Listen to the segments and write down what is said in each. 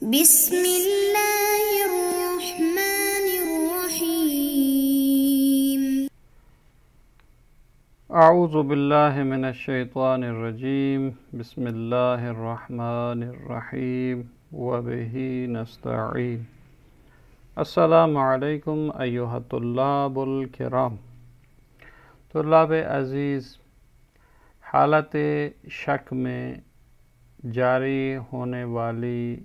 بسم اللہ الرحمن الرحیم۔ اعوذ باللہ من الشیطان الرجیم، بسم اللہ الرحمن الرحیم وبہ نستعین۔ السلام علیکم ایھا الطلاب الکرام۔ طلاب عزیز، حالت شک میں جاری ہونے والی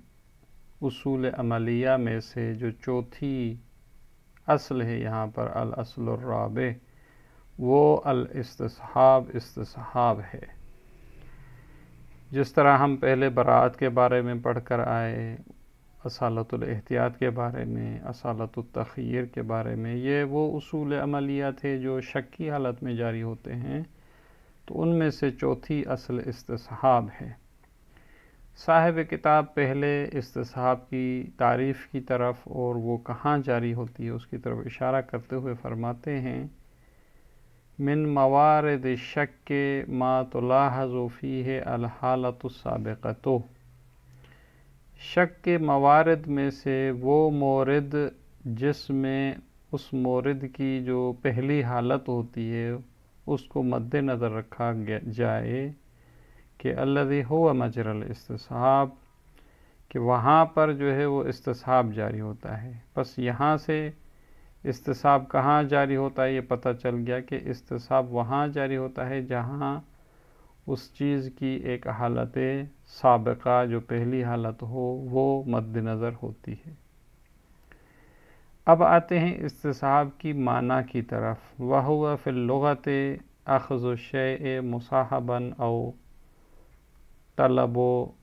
اصول عملیہ میں سے جو چوتھی اصل ہے یہاں پر الاصل الرابع، وہ استصحاب ہے۔ جس طرح ہم پہلے براءت کے بارے میں پڑھ کر آئے، اصالۃ الاحتیاط کے بارے میں، اصالۃ التخیر کے بارے میں، یہ وہ اصول عملیہ تھے جو شک کی حالت میں جاری ہوتے ہیں، تو ان میں سے چوتھی اصل استصحاب ہے۔ صاحب کتاب پہلے استصحاب کی تعریف کی طرف اور وہ کہاں جاری ہوتی ہے اس کی طرف اشارہ کرتے ہوئے فرماتے ہیں، من موارد الشک ما تلاحظ فیہ الحالۃ السابقۃ۔ شک کے موارد میں سے وہ مورد جس میں اس مورد کی جو پہلی حالت ہوتی ہے اس کو مد نظر رکھا جائے کہ الذی هو مجری الاستصحاب، کہ وہاں پر جو ہے وہ استصحاب جاری ہوتا ہے۔ بس یہاں سے استصحاب کہاں جاری ہوتا ہے یہ پتہ چل گیا کہ استصحاب وہاں جاری ہوتا ہے جہاں اس چیز کی ایک حالت سابقہ جو پہلی حالت ہو وہ مد نظر ہوتی ہے۔ اب آتے ہیں استصحاب کی معنی کی طرف۔ وَهُوَ فِي اللغة أخذ الشيء مصاحبا أو طلب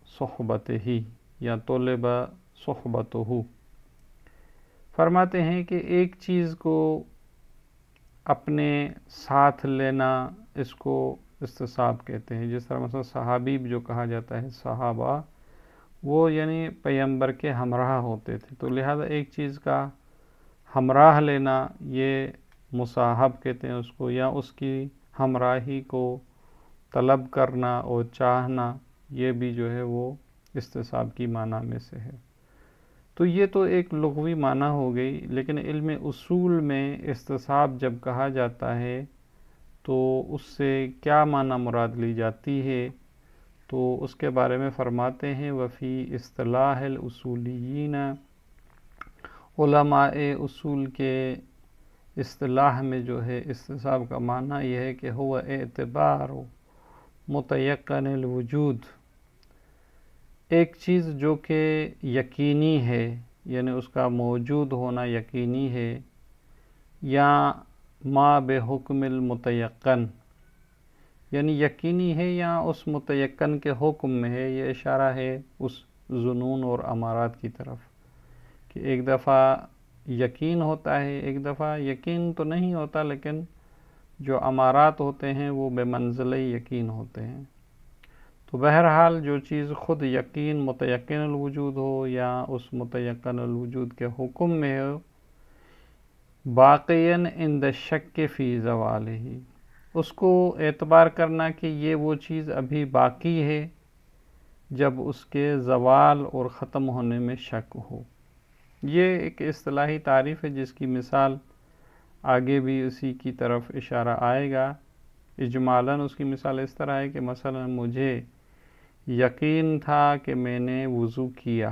صحبته یا طلب صحبته۔ فرماتے ہیں کہ ایک چیز کو اپنے ساتھ لینا، اس کو استصحاب کہتے ہیں۔ جس طرح مثلا صحابی جو کہا جاتا ہے، صحابہ وہ یعنی پیغمبر کے ہمراہ ہوتے تھے، تو لہذا ایک چیز کا ہمراہ لینا یہ مصاحب کہتے ہیں اس کو، یا اس کی ہمراہی کو طلب کرنا اور چاہنا، یہ بھی جو ہے وہ استصحاب کی معنی میں سے ہے۔ تو یہ تو ایک لغوی معنی ہو گئی، لیکن علم اصول میں استصحاب جب کہا جاتا ہے تو اس سے کیا معنی مراد لی جاتی ہے، تو اس کے بارے میں فرماتے ہیں وفی اصطلاح الاصولیین، علماء اصول کے اصطلاح میں جو ہے استصحاب کا معنی یہ ہے کہ ہوا اعتبار متیقن الوجود، ایک چیز جو کہ یقینی ہے، یعنی اس کا موجود ہونا یقینی ہے، یا ما بحکم المتیقن، یعنی یقینی ہے یا اس متیقن کے حکم میں ہے۔ یہ اشارہ ہے اس ظنون اور امارات کی طرف کہ ایک دفعہ یقین ہوتا ہے، ایک دفعہ یقین تو نہیں ہوتا، لیکن جو امارات ہوتے ہیں وہ بے منزلہ یقین ہوتے ہیں۔ تو بہرحال جو چیز خود یقین متیقن الوجود ہو یا اس متیقن الوجود کے حکم میں ہو، باقیاً عند الشک فی زوالہ، اس کو اعتبار کرنا کہ یہ وہ چیز ابھی باقی ہے جب اس کے زوال اور ختم ہونے میں شک ہو۔ یہ ایک اصطلاحی تعریف ہے جس کی مثال آگے بھی اسی کی طرف اشارہ آئے گا۔ اجمالاً اس کی مثال اس طرح ہے کہ مثلا مجھے یقین تھا کہ میں نے وضو کیا،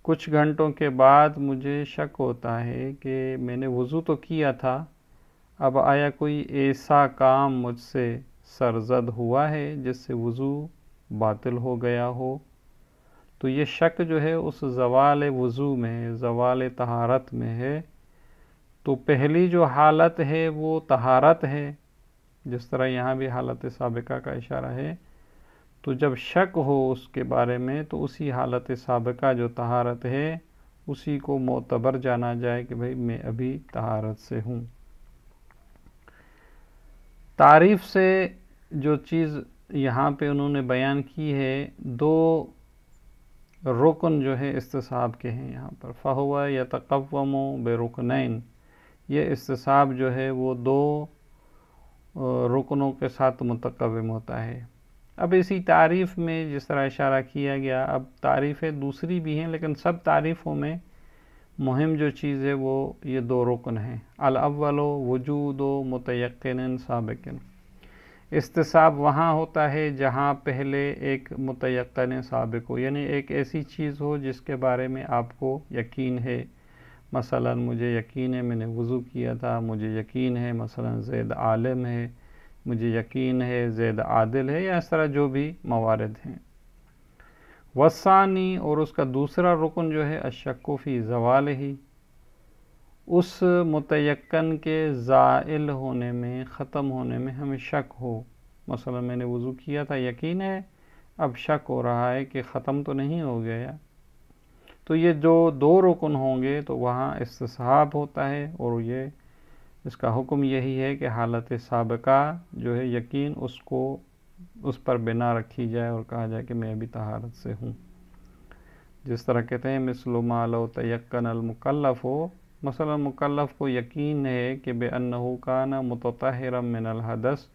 کچھ گھنٹوں کے بعد مجھے شک ہوتا ہے کہ میں نے وضو تو کیا تھا، اب آیا کوئی ایسا کام مجھ سے سرزد ہوا ہے جس سے وضو باطل ہو گیا ہو، تو یہ شک جو ہے اس زوال وضو میں، زوال طہارت میں ہے۔ تو پہلی جو حالت ہے وہ طہارت ہے، جس طرح یہاں بھی حالت سابقہ کا اشارہ ہے۔ تو جب شک ہو اس کے بارے میں تو اسی حالت سابقہ جو طہارت ہے اسی کو معتبر جانا جائے کہ بھئی میں ابھی طہارت سے ہوں۔ تعریف سے جو چیز یہاں پہ انہوں نے بیان کی ہے، دو رکن جو ہے استصحاب کے ہیں یہاں پر۔ فَهُوَ يَتَقَوَّمُ بِرُكْنَيْن، یہ استصحاب جو ہے وہ دو رکنوں کے ساتھ متقوم ہوتا ہے۔ اب اسی تعریف میں جس طرح اشارہ کیا گیا، اب تعریفیں دوسری بھی ہیں، لیکن سب تعریفوں میں مہم جو چیز ہے وہ یہ دو رکن ہیں، الاول وجود متیقن سابق۔ استصحاب وہاں ہوتا ہے جہاں پہلے ایک متیقن سابق ہو، یعنی ایک ایسی چیز ہو جس کے بارے میں آپ کو یقین ہے، مثلا مجھے یقین ہے میں نے وضو کیا تھا، مجھے یقین ہے مثلا زید عالم ہے، مجھے یقین ہے زید عادل ہے، یا اس طرح جو بھی موارد ہیں۔ والثانی، اور اس کا دوسرا رکن جو ہے الشک فی زوال ہی، اس متیقن کے زائل ہونے میں، ختم ہونے میں ہمیں شک ہو، مثلا میں نے وضو کیا تھا، یقین ہے، اب شک ہو رہا ہے کہ ختم تو نہیں ہو گیا، تو یہ جو دو رکن ہوں گے تو وہاں استصحاب ہوتا ہے، اور یہ اس کا حکم یہی ہے کہ حالت سابقہ جو ہے یقین اس پر بنا رکھی جائے اور کہا جائے کہ میں ابھی طہارت سے ہوں۔ جس طرح کہتے ہیں مثل ما لو تیقن المکلف ہو، مثلا مکلف کو یقین ہے کہ بأنہ کان متطہرا من الحدث،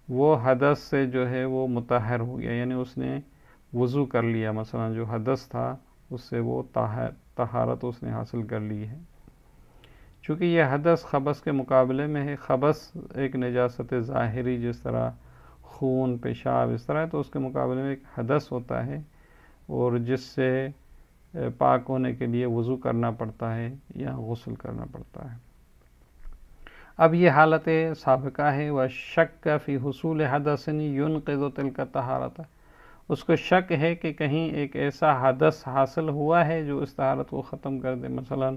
وہ حدث سے جو ہے وہ مطہر ہو گیا، یعنی اس نے وضو کر لیا، مثلا جو حدث تھا اس سے وہ طہارت اس نے حاصل کر لی ہے۔ چونکہ یہ حدث خبث کے مقابلے میں ہے، خبث ایک نجاست ظاہری جس طرح خون، پیشاب، اس طرح ہے، تو اس کے مقابلے میں ایک حدث ہوتا ہے، اور جس سے پاک ہونے کے لیے وضو کرنا پڑتا ہے یا غسل کرنا پڑتا ہے۔ اب یہ حالت سابقہ ہے، وَالشَّكَّ فِي حصول حدث ينقض تلك الطہارت، اس کو شک ہے کہ کہیں ایک ایسا حدث حاصل ہوا ہے جو اس طہارت کو ختم کر دے، مثلا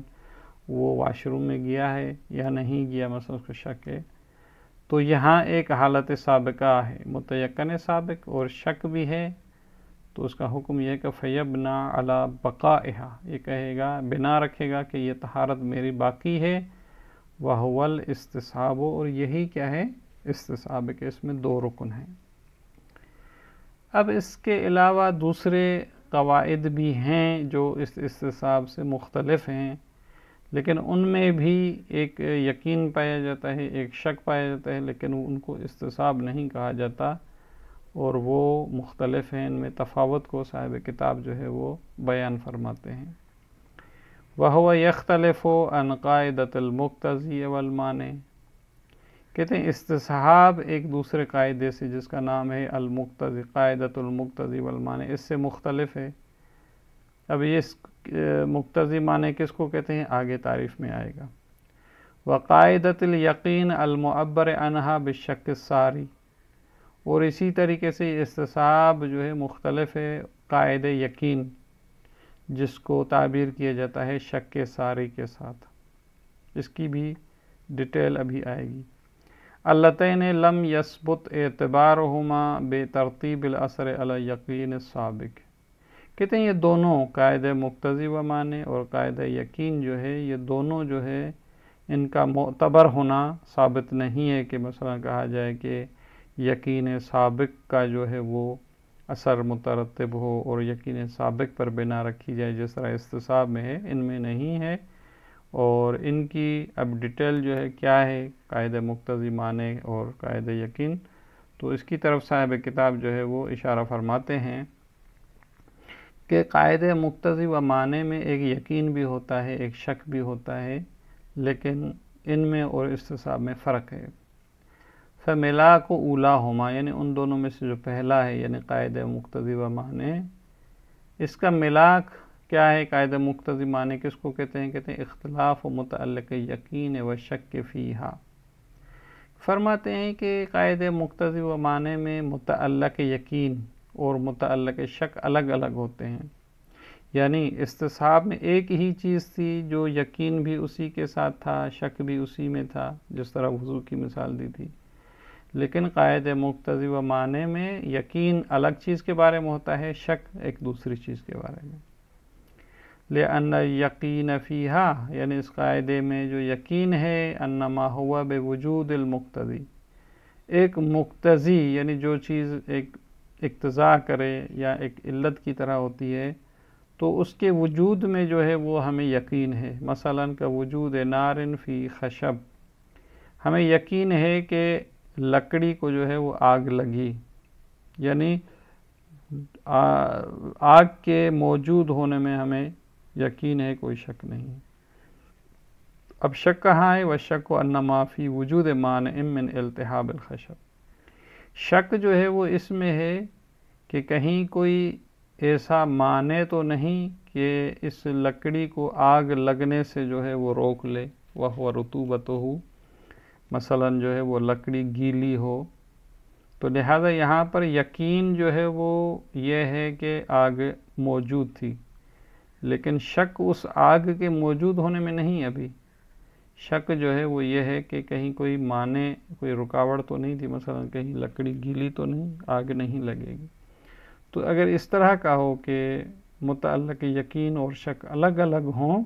وہ واش روم میں گیا ہے یا نہیں گیا، مثلا اس کو شک ہے، تو یہاں ایک حالت سابقہ ہے، متیقن سابق، اور شک بھی ہے، تو اس کا حکم یہ ہے کہ فیبنا علی بقائہا، یہ کہے گا، بنا رکھے گا کہ یہ طہارت میری باقی ہے، وہو الاستصحاب، اور یہی کیا ہے استصحاب، کہ اس میں دو رکن ہیں۔ اب اس کے علاوہ دوسرے قواعد بھی ہیں جو اس استصحاب سے مختلف ہیں، لیکن ان میں بھی ایک یقین پایا جاتا ہے، ایک شک پایا جاتا ہے، لیکن ان کو استصحاب نہیں کہا جاتا، اور وہ مختلف ہیں، ان میں تفاوت کو صاحب کتاب جو ہے وہ بیان فرماتے ہیں۔ وَهُوَ يَخْتَلِفُ عَنْ قَاعِدَةِ الْمُقْتَضِي وَالْمَانِعِ، کہتے ہیں استصحاب ایک دوسرے قاعدے سے جس کا نام ہے المقتضی، قاعدۃ المقتضی والمانع، اس سے مختلف ہے۔ اب یہ مقتضی معنی کس کو کہتے ہیں آگے تعریف میں آئے گا۔ وَقَاعِدَةِ الْيَقِينِ الْمُعَبَّرِ عَنْهَا بِالشَّكِّ السَّارِ، اور اسی طریقے سے استصحاب جو ہے مختلف ہے قاعد یقین، جس کو تعبیر کیا جاتا ہے شک ساری کے ساتھ، اس کی بھی ڈیٹیل ابھی آئے گی۔ اللتین لم یثبت اعتبارہما بترتیب الاثر علی یقین السابق، کہتے ہیں یہ دونوں قاعد مقتضی و مانع اور قاعد یقین جو ہے، یہ دونوں جو ہے ان کا معتبر ہونا ثابت نہیں ہے، کہ مثلا کہا جائے کہ یقین سابق کا جو ہے وہ اثر مترتب ہو اور یقین سابق پر بنا رکھی جائے جس طرح استصحاب میں ہے، ان میں نہیں ہے، اور ان کی اب ڈیٹیل جو ہے کیا ہے قاعد مقتضی معنی اور قاعد یقین، تو اس کی طرف صاحب کتاب جو ہے وہ اشارہ فرماتے ہیں کہ قاعد مقتضی و معنی میں ایک یقین بھی ہوتا ہے، ایک شک بھی ہوتا ہے، لیکن ان میں اور استصحاب میں فرق ہے۔ فَمِلَاكُ أُولَاهُمَا، یعنی ان دونوں میں سے جو پہلا ہے یعنی قاعد مقتضی و معنی، اس کا ملاک کیا ہے؟ قاعد مقتضی معنی کس کو کہتے ہیں؟ کہتے ہیں اختلاف و متعلق یقین و شک فیہا۔ فرماتے ہیں کہ قاعد مقتضی و معنی میں متعلق یقین اور متعلق شک الگ الگ ہوتے ہیں، یعنی استصحاب میں ایک ہی چیز تھی جو یقین بھی اسی کے ساتھ تھا، شک بھی اسی میں تھا، جس طرح وضو کی مثال دی تھی، لیکن قاعد مقتضی و معنی میں یقین الگ چیز کے بارے میں ہوتا ہے، شک ایک دوسری چیز کے بارے میں۔ لأن یقین فیہا، یعنی اس قاعدے میں جو یقین ہے، انما ہوا بوجود المقتضی، ایک مقتضی یعنی جو چیز ایک اقتضاء کرے یا ایک علت کی طرح ہوتی ہے، تو اس کے وجود میں جو ہے وہ ہمیں یقین ہے، مثلا کا وجود نار فی خشب، ہمیں یقین ہے کہ لکڑی کو جو ہے وہ آگ لگی، یعنی آگ کے موجود ہونے میں ہمیں یقین ہے، کوئی شک نہیں۔ اب شک کہاں ہے؟ وَالشَّكُّ أَنَّ مَا فِي وُجُودِ مَانِعٍ مِّنْ الْتِحَابِ الْخَشَبِ، شک جو ہے وہ اس میں ہے کہ کہیں کوئی ایسا مانع تو نہیں کہ اس لکڑی کو آگ لگنے سے جو ہے وہ روک لے، وَهُوَ رُطُوبَتُهُ، مثلاً جو ہے وہ لکڑی گیلی ہو، تو لہذا یہاں پر یقین جو ہے وہ یہ ہے کہ آگ موجود تھی، لیکن شک اس آگ کے موجود ہونے میں نہیں۔ ابھی شک جو ہے وہ یہ ہے کہ کہیں کوئی مانع، کوئی رکاوٹ تو نہیں تھی، مثلا کہیں لکڑی گیلی تو نہیں، آگ نہیں لگے گی۔ تو اگر اس طرح کا ہو کہ متعلق یقین اور شک الگ الگ ہوں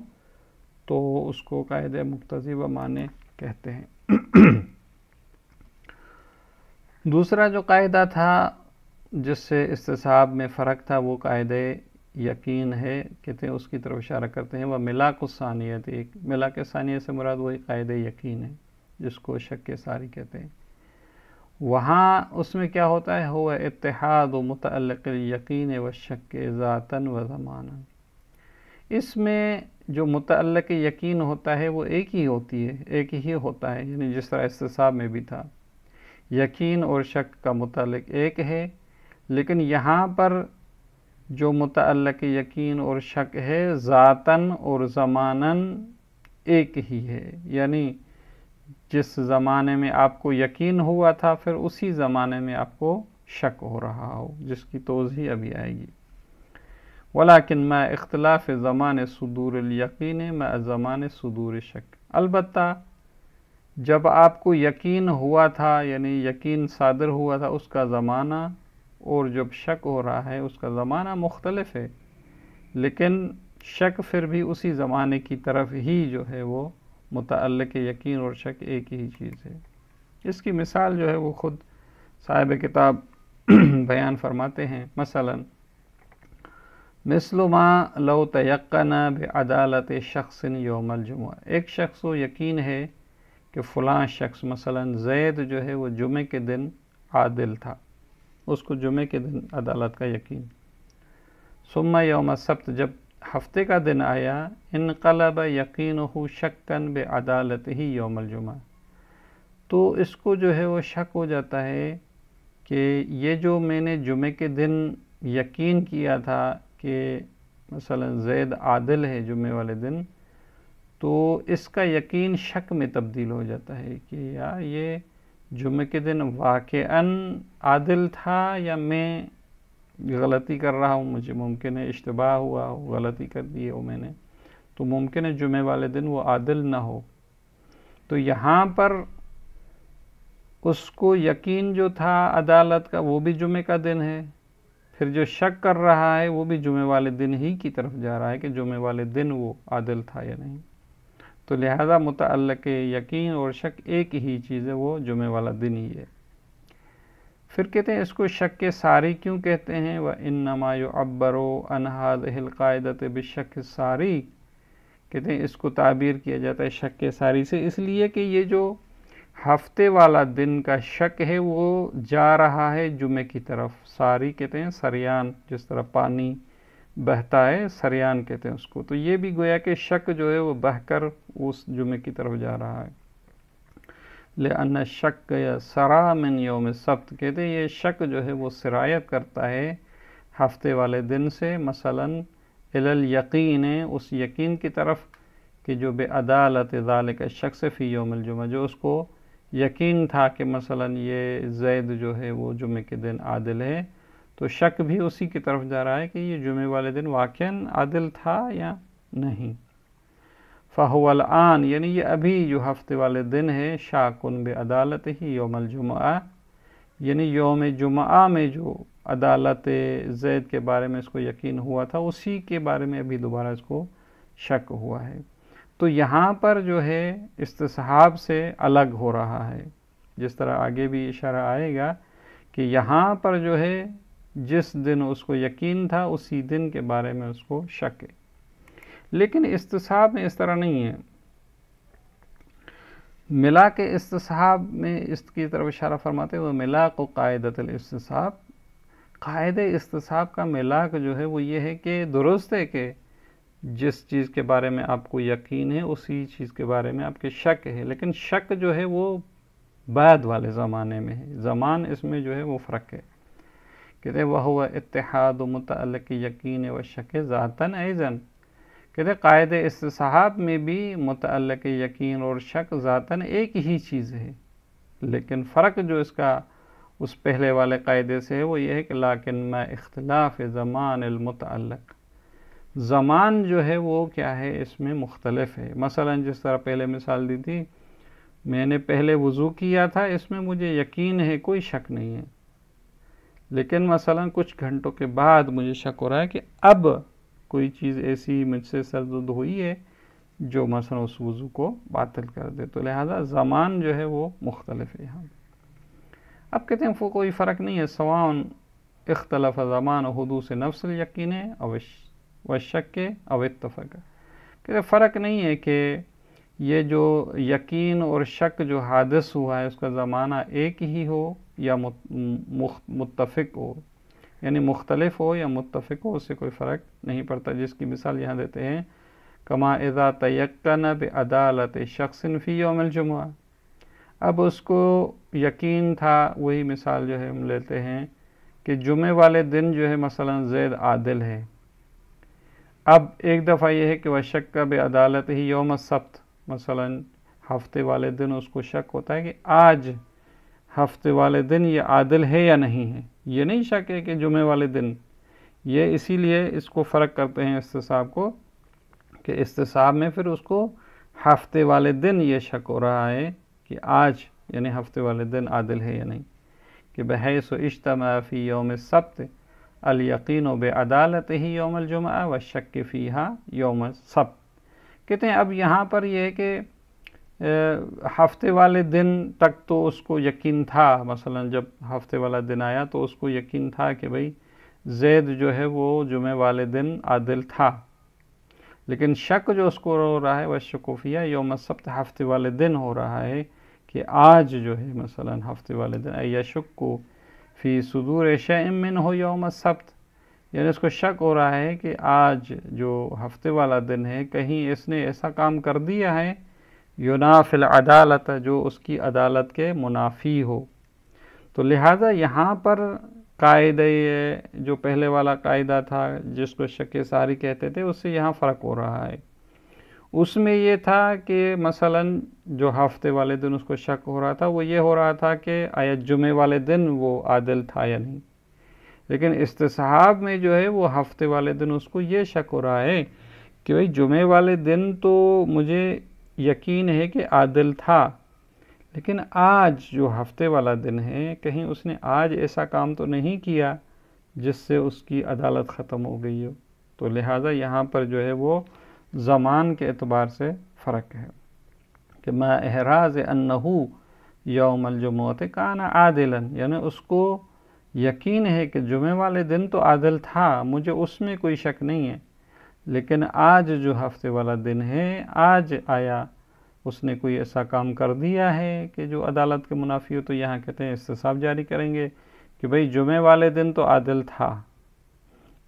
تو اس کو قاعدہ مقتضی و مانع کہتے ہیں۔ دوسرا جو قاعدہ تھا جس سے استصحاب میں فرق تھا وہ قاعدہ یقین ہے، کہتے ہیں اس کی طرف اشارہ کرتے ہیں۔ وہ ملاک الثانیت، ایک ملاک ثانیہ سے مراد وہی قاعدہ یقین ہے جس کو شک ساری کہتے ہیں۔ وہاں اس میں کیا ہوتا ہے؟ ہوا اتحاد و متعلق یقین و شک ذاتاً و زماناً، اس میں جو متعلق یقین ہوتا ہے وہ ایک ہی ہوتی ہے، ایک ہی ہوتا ہے، یعنی جس طرح استصحاب میں بھی تھا یقین اور شک کا متعلق ایک ہے، لیکن یہاں پر جو متعلق یقین اور شک ہے ذاتاً اور زماناً ایک ہی ہے، یعنی جس زمانے میں آپ کو یقین ہوا تھا پھر اسی زمانے میں آپ کو شک ہو رہا ہو، جس کی توضیح ابھی آئے گی۔ ولیکن مع اختلاف زمان صدور الیقین مع زمان صدور شک، البتہ جب آپ کو یقین ہوا تھا یعنی یقین صادر ہوا تھا اس کا زمانہ اور جب شک ہو رہا ہے اس کا زمانہ مختلف ہے، لیکن شک پھر بھی اسی زمانے کی طرف ہی جو ہے وہ متعلق یقین اور شک ایک ہی چیز ہے۔ اس کی مثال جو ہے وہ خود صاحب کتاب بیان فرماتے ہیں، مثلا مثل ما لو تیقن بعدالت شخص یوم الجمعہ، ایک شخص کو یقین ہے کہ فلاں شخص مثلا زید جو ہے وہ جمعے کے دن عادل تھا، اس کو جمعے کے دن عدالت کا یقین۔ ثم یوم السبت، جب ہفتے کا دن آیا، انقلب یقینہ شکا بعدالتہ یوم الجمعہ، تو اس کو جو ہے وہ شک ہو جاتا ہے کہ یہ جو میں نے جمعے کے دن یقین کیا تھا کہ مثلا زید عادل ہے جمعے والے دن، تو اس کا یقین شک میں تبدیل ہو جاتا ہے کہ یا یہ جمعے کے دن واقعاً عادل تھا یا میں غلطی کر رہا ہوں، مجھے ممکن ہے اشتباہ ہوا ہو، غلطی کر دی ہو میں نے، تو ممکن ہے جمعے والے دن وہ عادل نہ ہو۔ تو یہاں پر اس کو یقین جو تھا عدالت کا وہ بھی جمعے کا دن ہے، پھر جو شک کر رہا ہے وہ بھی جمعے والے دن ہی کی طرف جا رہا ہے کہ جمعے والے دن وہ عادل تھا یا نہیں۔ تو لہذا متعلق یقین اور شک ایک ہی چیز ہے، وہ جمعے والا دن ہی ہے۔ پھر کہتے ہیں اس کو شک ساری کیوں کہتے ہیں؟ وَإِنَّمَا يُعَبَّرُ عَنْ هَذِهِ الْقَاعِدَةِ بِالشَّكِّ السَّارِي، کہتے ہیں اس کو تعبیر کیا جاتا ہے شک ساری سے، اس لیے کہ یہ جو ہفتے والا دن کا شک ہے وہ جا رہا ہے جمعے کی طرف۔ ساری کہتے ہیں سریان، جس طرح پانی بہتا ہے سریان کہتے ہیں اس کو، تو یہ بھی گویا کہ شک جو ہے وہ بہہ کر اس جمعے کی طرف جا رہا ہے۔ لأن الشک سرا من یوم السبت، کہتے ہیں یہ شک جو ہے وہ سرایت کرتا ہے ہفتے والے دن سے، مثلا الی الیقین، اس یقین کی طرف کہ جو بعدالت ذالک الشخص فی یوم الجمعہ، جو اس کو یقین تھا کہ مثلا یہ زید جو ہے وہ جمعے کے دن عادل ہے، تو شک بھی اسی کی طرف جا رہا ہے کہ یہ جمعے والے دن واقعاً عادل تھا یا نہیں۔ فَهُوَ الْآن، یعنی یہ ابھی جو ہفتے والے دن ہے، شاکن بعدالتہ یوم الجمعہ، یعنی یوم جمعہ میں جو عدالت زید کے بارے میں اس کو یقین ہوا تھا اسی کے بارے میں ابھی دوبارہ اس کو شک ہوا ہے۔ تو یہاں پر جو ہے استصحاب سے الگ ہو رہا ہے، جس طرح آگے بھی اشارہ آئے گا کہ یہاں پر جو ہے جس دن اس کو یقین تھا اسی دن کے بارے میں اس کو شک ہے، لیکن استصحاب میں اس طرح نہیں ہے۔ ملا کے استصحاب میں اس کی طرف اشارہ فرماتے ہوئے ملاک و قاعدۃ الاستصحاب، قاعدہ استصحاب کا ملاک جو ہے وہ یہ ہے کہ درست ہے کہ جس چیز کے بارے میں آپ کو یقین ہے اسی چیز کے بارے میں آپ کے شک ہے، لیکن شک جو ہے وہ بعد والے زمانے میں ہے، زمان اس میں جو ہے وہ فرق ہے. کہتے ہیں وَهُوَ اتحاد متعلق یقین و شک ذاتاً ایضاً. کہتے قاعدہ استصحاب میں بھی متعلق یقین اور شک ذاتاً ایک ہی چیز ہے، لیکن فرق جو اس کا اس پہلے والے قاعدے سے ہے وہ یہ ہے کہ لیکن ما اختلاف زمان المتعلق، زمان جو ہے وہ کیا ہے اس میں مختلف ہے. مثلا جس طرح پہلے مثال دی تھی، میں نے پہلے وضو کیا تھا، اس میں مجھے یقین ہے، کوئی شک نہیں ہے، لیکن مثلا کچھ گھنٹوں کے بعد مجھے شک ہو رہا ہے کہ اب کوئی چیز ایسی مجھ سے سرزد ہوئی ہے جو مثلا اس وضو کو باطل کر دے، تو لہذا زمان جو ہے وہ مختلف ہے یہاں. اب کہتے ہیں کوئی فرق نہیں ہے، سواء اختلف زمان حدوث نفس الیقین و شک او اتفق. کہتے فرق نہیں ہے کہ یہ جو یقین اور شک جو حادث ہوا ہے اس کا زمانہ ایک ہی ہو یا متفق ہو، یعنی مختلف ہو یا متفق ہو، اس سے کوئی فرق نہیں پڑتا. جس کی مثال یہاں دیتے ہیں کما اذا تیقن بعدالت شخص فی یوم الجمعہ. اب اس کو یقین تھا، وہی مثال جو ہے ہم لیتے ہیں کہ جمعے والے دن جو ہے مثلا زید عادل ہے. اب ایک دفعہ یہ ہے کہ وہ شک بعدالت ہی یوم السبت، مثلا ہفتے والے دن اس کو شک ہوتا ہے کہ آج ہفتے والے دن یہ عادل ہے یا نہیں ہے، یہ نہیں شک ہے کہ جمعے والے دن. یہ اسی لیے اس کو فرق کرتے ہیں استصحاب کو، کہ استصحاب میں پھر اس کو ہفتے والے دن یہ شک ہو رہا ہے کہ آج یعنی ہفتے والے دن عادل ہے یا نہیں. کہ بحیث اجتمع فی یوم السبت الیقین بعدالتہ یوم الجمعہ والشک فیہا یوم السبت. کہتے ہیں اب یہاں پر یہ ہے کہ ہفتے والے دن تک تو اس کو یقین تھا، مثلا جب ہفتے والا دن آیا تو اس کو یقین تھا کہ بھئی زید جو ہے وہ جمعے والے دن عادل تھا، لیکن شک جو اس کو ہو رہا ہے وہ شکوفیہ یوم السبت ہفتے والے دن ہو رہا ہے کہ آج جو ہے مثلا ہفتے والے دن یشکو فی صدور شیء منہ یوم السبت، یعنی اس کو شک ہو رہا ہے کہ آج جو ہفتے والا دن ہے کہیں اس نے ایسا کام کر دیا ہے ینافی العدالت جو اس کی عدالت کے منافی ہو. تو لہٰذا یہاں پر قاعدہ جو پہلے والا قاعدہ تھا جس کو شک ساری کہتے تھے اس سے یہاں فرق ہو رہا ہے. اس میں یہ تھا کہ مثلا جو ہفتے والے دن اس کو شک ہو رہا تھا وہ یہ ہو رہا تھا کہ آیا جمعے والے دن وہ عادل تھا یا نہیں، لیکن استصحاب میں جو ہے وہ ہفتے والے دن اس کو یہ شک ہو رہا ہے کہ بھئی جمعے والے دن تو مجھے یقین ہے کہ عادل تھا، لیکن آج جو ہفتے والا دن ہے کہیں اس نے آج ایسا کام تو نہیں کیا جس سے اس کی عدالت ختم ہو گئی ہو. تو لہٰذا یہاں پر جو ہے وہ زمان کے اعتبار سے فرق ہے کہ ما احراز انہو یوم الجمعہ کان عادلا، یعنی اس کو یقین ہے کہ جمعے والے دن تو عادل تھا، مجھے اس میں کوئی شک نہیں ہے، لیکن آج جو ہفتے والا دن ہے آج آیا اس نے کوئی ایسا کام کر دیا ہے کہ جو عدالت کے منافی ہو. تو یہاں کہتے ہیں استصحاب جاری کریں گے کہ بھئی جمعے والے دن تو عادل تھا،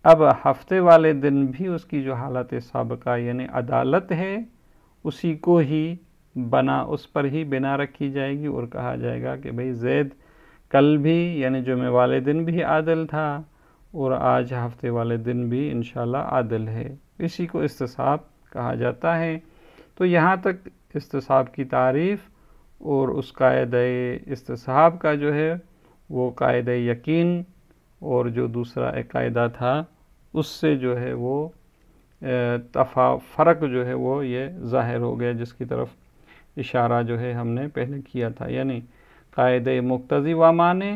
اب ہفتے والے دن بھی اس کی جو حالت سابقہ یعنی عدالت ہے اسی کو ہی اس پر ہی بنا رکھی جائے گی اور کہا جائے گا کہ بھئی زید کل بھی یعنی جمعے والے دن بھی عادل تھا اور آج ہفتے والے دن بھی انشاءاللہ عادل ہے. اسی کو استصحاب کہا جاتا ہے. تو یہاں تک استصحاب کی تعریف اور اس قاعدہ استصحاب کا جو ہے وہ قاعدہ یقین اور جو دوسرا ایک قاعدہ تھا اس سے جو ہے وہ فرق جو ہے وہ یہ ظاہر ہو گیا، جس کی طرف اشارہ جو ہے ہم نے پہلے کیا تھا، یعنی قاعدہ مقتضی و مانع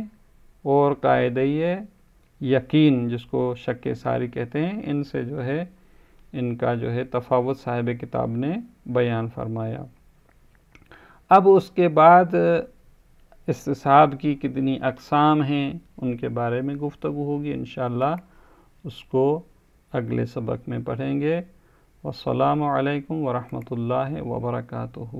اور قاعدہ یقین جس کو شک ساری کہتے ہیں، ان سے جو ہے ان کا جو ہے تفاوت صاحب کتاب نے بیان فرمایا. اب اس کے بعد استصحاب کی کتنی اقسام ہیں ان کے بارے میں گفتگو ہوگی، انشاءاللہ اس کو اگلے سبق میں پڑھیں گے. والسلام علیکم ورحمۃ اللہ وبرکاتہ.